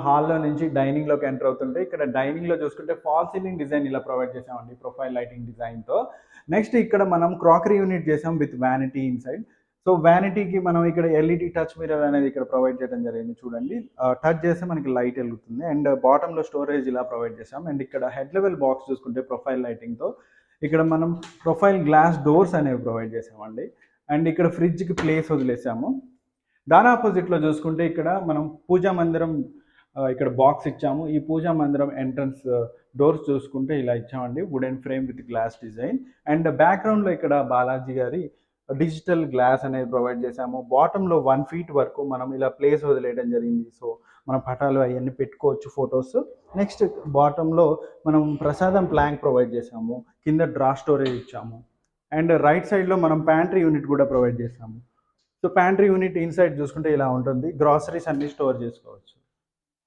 హాల్లో నుంచి డైనింగ్లోకి ఎంటర్ అవుతుంటే ఇక్కడ డైనింగ్లో చూసుకుంటే ఫాల్ సీలింగ్ డిజైన్ ఇలా ప్రొవైడ్ చేసామండి ప్రొఫైల్ లైటింగ్ డిజైన్తో. నెక్స్ట్ ఇక్కడ మనం క్రాకరీ యూనిట్ చేసాం విత్ వ్యానిటీ ఇన్సైడ్. సో వ్యానిటీకి మనం ఇక్కడ ఎల్ఈడి టచ్ మిర్రర్ అనేది ఇక్కడ ప్రొవైడ్ చేయడం జరిగింది చూడండి. టచ్ చేస్తే మనకి లైట్ వెలుగుతుంది అండ్ బాటంలో స్టోరేజ్ ఇలా ప్రొవైడ్ చేసాం. అండ్ ఇక్కడ హెడ్ లెవెల్ బాక్స్ చూసుకుంటే ప్రొఫైల్ లైటింగ్తో ఇక్కడ మనం ప్రొఫైల్ గ్లాస్ డోర్స్ అనేవి ప్రొవైడ్ చేసామండి. అండ్ ఇక్కడ ఫ్రిడ్జ్కి ప్లేస్ వదిలేసాము. దాని ఆపోజిట్లో చూసుకుంటే ఇక్కడ మనం పూజా మందిరం ఇక్కడ బాక్స్ ఇచ్చాము. ఈ పూజా మందిరం ఎంట్రన్స్ డోర్స్ చూసుకుంటే ఇలా ఇచ్చామండి wooden frame with glass design. And బ్యాక్గ్రౌండ్లో ఇక్కడ బాలాజీ గారి డిజిటల్ గ్లాస్ అనేది ప్రొవైడ్ చేసాము. బాటంలో 1 feet వరకు మనం ఇలా ప్లేస్ వదిలేయడం జరిగింది. సో మన పటాలు అవన్నీ పెట్టుకోవచ్చు ఫొటోస్. నెక్స్ట్ బాటంలో మనం ప్రసాదం ప్లాంక్ ప్రొవైడ్ చేసాము. కింద డ్రా స్టోరేజ్ ఇచ్చాము. అండ్ రైట్ సైడ్లో మనం ప్యాంట్రీ యూనిట్ కూడా ప్రొవైడ్ చేసాము. సో ప్యాంట్రీ యూనిట్ ఇన్సైడ్ చూసుకుంటే ఇలా ఉంటుంది. గ్రాసరీస్ అన్ని స్టోర్ చేసుకోవచ్చు.